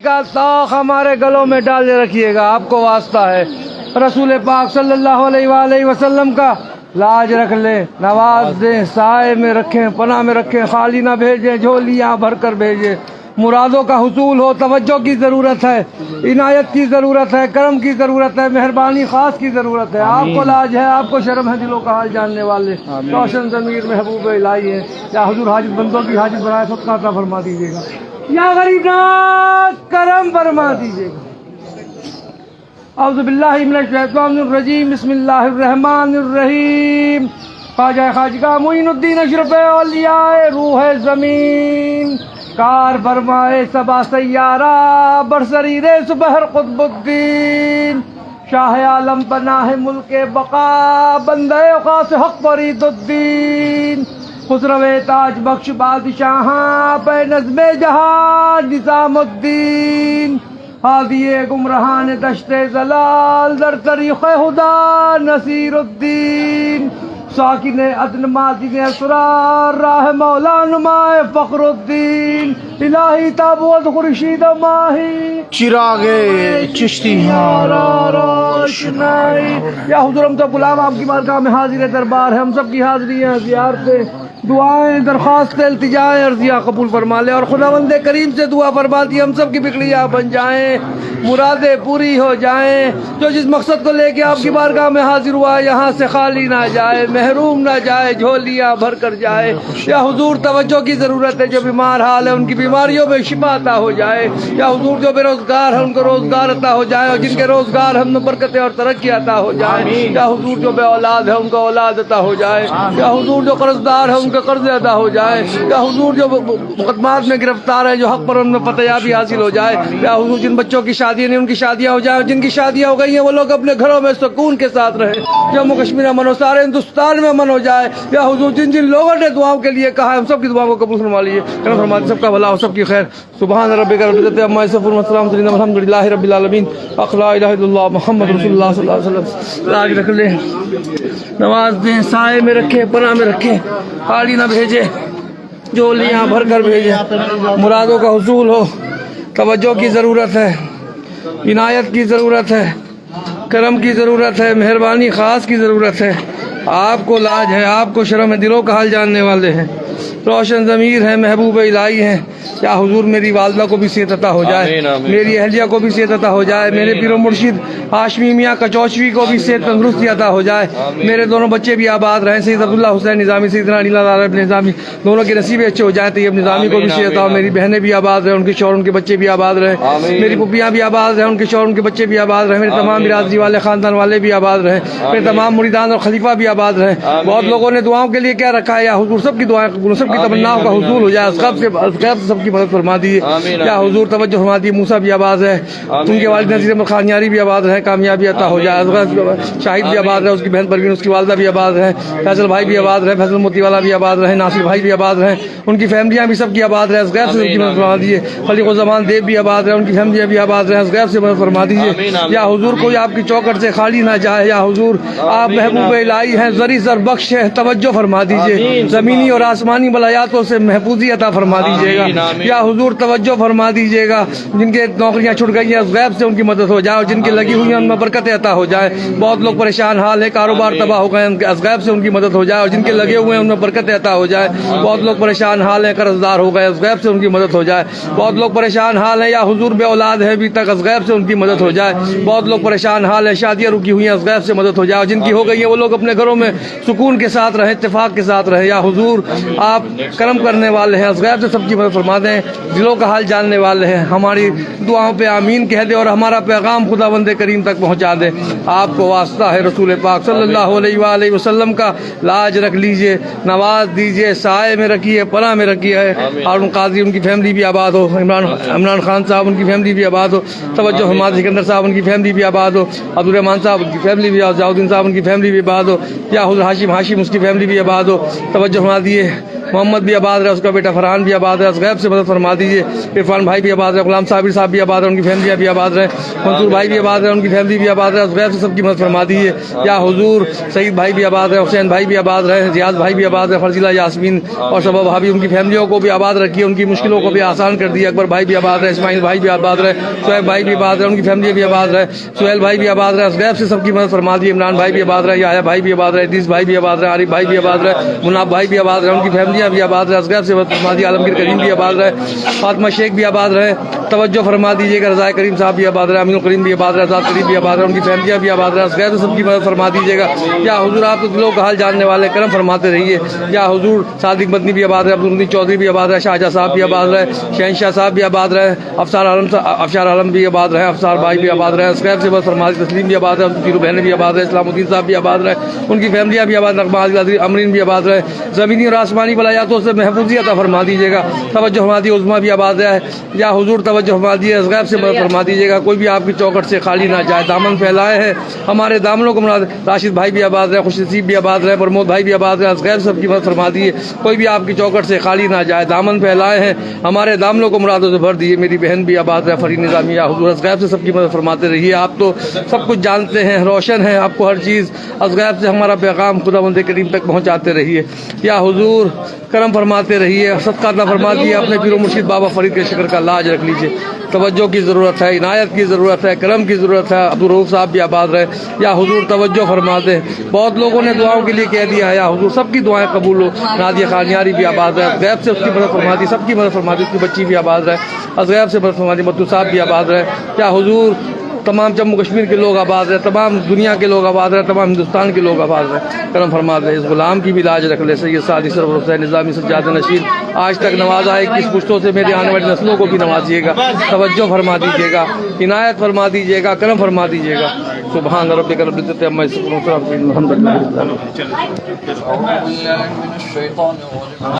کا طاق ہمارے گلوں میں ڈالے رکھیے گا، آپ کو واسطہ ہے رسول پاک صلی اللہ علیہ وآلہ وسلم کا لاج رکھ لیں، نواز دیں، سائے میں رکھیں، پناہ میں رکھیں، خالی نہ بھیجیں، جھولیاں بھر کر بھیجیں۔ مرادوں کا حصول ہو، توجہ کی ضرورت ہے، عنایت کی ضرورت ہے، کرم کی ضرورت ہے، مہربانی خاص کی ضرورت ہے۔ آپ کو لاج ہے، آپ کو شرم ہے، دلوں کا حال جاننے والے روشن ضمیر محبوب الہی ہیں۔ یا حضور حاجت بندوں کی حاجت برائے صدقہ عطا فرما دیجیے گا، یا غریب نواز کرم فرما دیجیے گا۔ اعوذ باللہ من الشیطان الرجیم، بسم اللہ الرحمن الرحیم۔ خواجہ خواجگاہ معین الدین اشرف اولیاء روح زمین، کار فرمائے سبا سیارہ برسریر سپہر قطب الدین، شاہ عالم پناہ ملک بقا بندہ خاص حق فرید الدین، خسرو تاج بخش بادشاہاں پہ نظم جہان نظام الدین، ہادی گمراہان دشت زلال در طریق خدا نصیر الدین، ساکن عدن مادن اسرار راہ مولا نمائے فخر الدین، الہی تابوت خورشید ماہی چراغ چشتی روشنائی۔ یا حضور ہم سب غلام آپ کی بارگاہ میں حاضر دربار ہے، ہم سب کی حاضری ہیں، زیارتیں، دعائیں، درخواستیں، التجائیں، عرضیاں قبول فرما لے، اور خداوند کریم سے دعا فرماتی ہم سب کی بگڑیاں بن جائیں، مرادیں پوری ہو جائیں۔ جو جس مقصد کو لے کے آپ کی بارگاہ میں حاضر ہوا یہاں سے خالی نہ جائے، محروم نہ جائے، جھولیاں بھر کر جائے۔ یا حضور توجہ کی ضرورت ہے، جو بیمار حال ہے ان کی بیماریوں میں شفا عطا ہو جائے۔ یا حضور جو بے روزگار ہے ان کو روزگار عطا ہو جائے، اور جن کے روزگار ہم میں برکتیں اور ترقی عطا ہو جائے۔ یا حضور جو بے اولاد ہے ان کو اولاد عطا ہو جائے۔ یا حضور جو قرض دار ہے ان کے قرض ادا ہو جائے۔ یا حضور جو مقدمات میں گرفتار ہے جو حق پر ان میں فتح یابی حاصل ہو جائے۔ یا حضور جن بچوں کی شادی نہیں ان کی شادیاں ہو جائیں، اور جن کی شادیاں ہو گئی ہیں وہ لوگ اپنے گھروں میں سکون کے ساتھ رہیں، جموں کشمیر امن ہو، سارے ہندوستان میں امن ہو جائے۔ یا حضور جن جن لوگوں نے دعاؤں کے لیے کہا ہے ہم سب کی دعاؤں کو قبول فرما لیجیے، کرم فرما دیجیے، سب کا بھلا ہو، سب کی خیر۔ سبحان ربک رب العزت عما یصفون والسلام علی المرسلین والحمد للہ رب العالمین۔ لا الہ الا اللہ محمد رسول اللہ صلی اللہ علیہ وسلم۔ لاج رکھ لیں، نواز دیں، سائے میں رکھیں، پناہ میں رکھیں، خالی نہ بھیجے، جھولیاں بھر کر بھیجے۔ مرادوں کا حصول ہو، توجہ کی ضرورت ہے، عنایت کی ضرورت ہے، کرم کی ضرورت ہے، مہربانی خاص کی ضرورت ہے۔ آپ کو لاج ہے، آپ کو شرم ہے، دلوں کا حال جاننے والے ہیں، روشن ضمیر ہیں، محبوب الہی ہیں۔ یا حضور میری والدہ کو بھی صحت عطا ہو جائے، میری اہلیہ کو بھی صحت عطا ہو جائے، میرے پیر و مرشد ہاشمی میاں کچوچوی کو بھی صحت تندرستی عطا ہو جائے، میرے دونوں بچے بھی آباد رہیں، سید عبداللہ حسین نظامی، سیدنا علی اللہ نظامی، دونوں کے نصیب اچھے ہو جائیں۔ طیب نظامی کو بھی صحت عطا ہو، میری بہنیں بھی آباد رہیں، ان کے شوہر ان کے بچے بھی آباد رہیں، میری پھوپھیاں بھی آباد رہیں، ان کے شوہر ان کے بچے بھی آباد رہیں، میرے تمام برادری والے خاندان والے بھی آباد رہیں، میرے تمام مریدان اور خلیفہ بھی آباد رہیں۔ بہت لوگوں نے دعاؤں کے لیے کیا رکھا ہے، یا حضور سب کی دعائیں قبول، سب کی تمناؤں کا حصول ہو جائے، اسقاب سے سب کی مدد فرما دیجیے۔ یا حضور توجہ فرما دیجیے، موسیٰ بھی آباد ہے، ان کے والد نذیر احمد خان یاری بھی آباد رہے، کامیابی عطا ہو جائے، شاہد بھی آباد رہے، اس کی بہن پروین اس کی والدہ بھی آباد رہے، فیصل بھائی بھی آباد رہے، فیصل موتی والا بھی آباد رہے، ناصر بھائی بھی آباد رہے، ان کی فیملیاں بھی سب کی آباد رہے، غیب سے ان کی مدد فرما دیجیے۔ خلیق الزمان دیو بھی آباد رہے، ان کی فیملیاں بھی آباد رہے، غیب سے مدد فرما دیجیے۔ یا حضور کوئی آپ کی چوکٹ سے خالی نہ جائے، یا حضور آپ محبوب الہی ہیں، زری زر بخش ہے، توجہ فرما دیجیے، زمینی اور آسمانی بلایاتوں سے محفوظی عطا فرما دیجیے گا۔ یا حضور توجہ فرما دیجیے گا، جن کے نوکریاں چھوٹ گئی ہیں غیب سے ان کی مدد ہو جائے، اور جن کی لگی ہوئی ہیں ان میں برکت عطا ہو جائے۔ بہت لوگ پریشان حال ہے، کاروبار تباہ ہو گئے، غیب سے ان کی مدد ہو جائے، اور جن کے لگے ہوئے ہیں ان میں برکت عطا ہو جائے۔ بہت لوگ پریشان حال ہیں، قرض دار ہو گئے، غیب سے ان کی مدد ہو جائے۔ بہت لوگ پریشان حال ہیں، یا حضور بے اولاد ہے ابھی تک، غیب سے ان کی مدد ہو جائے۔ بہت لوگ پریشان حال ہے، شادیاں رکی ہوئی ہیں، غیب سے مدد ہو جائے، اور جن کی ہو گئی ہیں وہ لوگ اپنے گھروں میں سکون کے ساتھ رہیں، اتفاق کے ساتھ رہیں۔ یا حضور آپ کرم کرنے والے ہیں، غیب سے سب کی مدد فرما دیں، دلوں کا حال جاننے والے ہیں، ہماری دعاؤں پہ آمین کہہ دے، اور ہمارا پیغام خداوند کریم تک پہنچا دے۔ آپ کو واسطہ ہے رسول پاک صلی اللہ علیہ وآلہ وسلم کا، لاج رکھ لیجئے، نواز دیجئے، سائے میں رکھیے، پناہ میں رکھیے۔ ہارون قاضی ان کی فیملی بھی آباد ہو، عمران خان صاحب ان کی فیملی بھی آباد ہو، توجہ حماد سکندر صاحب ان کی فیملی بھی آباد ہو، عبدالرحمان صاحب ان کی فیملی بھی، ضیاء الدین صاحب ان کی فیملی بھی آباد ہو، یا حضور ہاشم اس کی فیملی بھی آباد ہو، توجہ فرما دیے۔ محمد بھی آباد رہے, اس کا بیٹا فرحان بھی آباد رہے, غیب سے مدد فرما دیجیے. عرفان بھائی بھی آباد رہے, غلام صابر صاحب بھی آباد رہے, ان کی فیملی بھی آباد رہے, منصور بھائی بھی آباد رہے, ان کی فیملی بھی آباد رہے, غیب سے سب کی مدد فرما دیجیے. یا حضور سعید بھائی بھی آباد رہے, حسین بھائی بھی آباد رہے, زیاد بھائی بھی آباد رہے, فرزیلہ یاسمین اور سبب بھابھی, ان کی فیملیوں کو بھی آباد رکھیے, ان کی مشکلوں کو بھی آسان کر دیے. اکبر بھائی بھی آباد رہے, اسماعیل بھائی بھی آباد رہے, شعیب بھائی بھی آباد رہے, ان کی فیملی بھی آباد رہے, سہیل بھائی بھی آباد رہے, غیب سے سب کی مدد فرما دیے. عمران بھائی بھی آباد رہے, یحییٰ بھائی بھی آباد رہے, ادریس بھائی بھی آباد رہے, عارف بھائی بھی آباد رہے, مناب بھائی بھی آباد رہے, ان کی فیملیاں بھی آباد رہے, غیب سے مدد فرما دیے. عالمگیر کریم بھی آباد رہے, فاطمہ شیخ بھی آباد رہے, توجہ فرما دیجیے گا. رضا کریم صاحب بھی آباد رہے, امین الکریم بھی آباد رہے, ذات کریم بھی آباد رہے, ان کی فیملیاں بھی آباد رہے, غیب سے سب کی مدد فرما دیجیے گا. یا حضور آپ تو دلوں کا حال جاننے والے, کرم فرماتے رہیے. یا حضور صادق مدنی بھی آباد رہے, عبدالمجید چودھری بھی آباد رہے, شاہجہاں صاحب بھی آباد رہے, شہنشاہ صاحب بھی آباد رہے, افشار عالم بھی آباد رہے, افسار بھائی بھی آباد رہے, غیب سے مدد فرما دی. تسلیم بھی آباد رہے, تیرو بہنیں بھی آباد رہے, اسلام الدین صاحب بھی آباد رہے, ان کی فیملیاں بھی آباد رہے, امرین بھی آباد رہے. زمینی اور آسمانی بلایاتوں سے محفوظی عطا فرما دیجیے گا. توجہ فرما دی. عظما بھی آباد رہے. یا حضور توجہ فرما دیے, غیب سے مدد فرما دیجیے گا. کوئی بھی آپ کی چوکٹ سے خالی نہ جائے, دامن پھیلائے ہیں ہمارے دامنوں کو مراد. راشد بھائی بھی آباد رہے, خوش نصیب بھی آباد رہے, پرمود بھائی بھی آباد رہے, غیب سب کی مدد فرما دیے. کوئی بھی آپ کی چوکٹ سے خالی نہ جائے, دامن پھیلائے ہیں ہمارے دامنوں کو مرادوں سے بھر دیے. میری بہن بھی آباد رہے, فرید نظامی. یا حضور غیب سے سب کی مدد فرماتے رہیے. آپ تو سب کچھ جانتے ہیں, روشن ہیں, آپ کو ہر چیز از غیب سے ہمارا پیغام خداوند کریم تک پہنچاتے رہیے. یا حضور کرم فرماتے رہیے, صدقہ عطا فرما دیے. اپنے پیر و مرشد بابا فرید کے شکر کا لاج رکھ لیجیے. توجہ کی ضرورت ہے, عنایت کی ضرورت ہے, کرم کی ضرورت ہے. عبدالرؤوف صاحب بھی آباد رہے. یا حضور توجہ فرما دے. بہت لوگوں نے دعاؤں کے لیے کہہ دیا ہے, یا حضور سب کی دعائیں قبول ہو. نادیہ خانیاری بھی آباد رہے, غیب سے اس کی مدد فرما دی, سب کی مدد فرما دی. اس کی بچی بھی آباد رہے, از غیب سے مدد فرما دی. متو صاحب بھی آباد رہے. یا حضور تمام جموں کشمیر کے لوگ آباد رہے, تمام دنیا کے لوگ آباد رہے, تمام ہندوستان کے لوگ آباد رہے. کرم فرما دے. اس غلام کی بھی لاج رکھ لے. سید سعدی سرور حسین نظامی سجادہ نشین آج تک نوازا ہے, 21 پشتوں سے میرے آنے والی نسلوں کو بھی نوازیے گا. توجہ فرما دیجیے گا, عنایت فرما دیجیے گا, کرم فرما دیجیے گا. سبحان ربک رب العزت عما یصفون, الحمد للہ.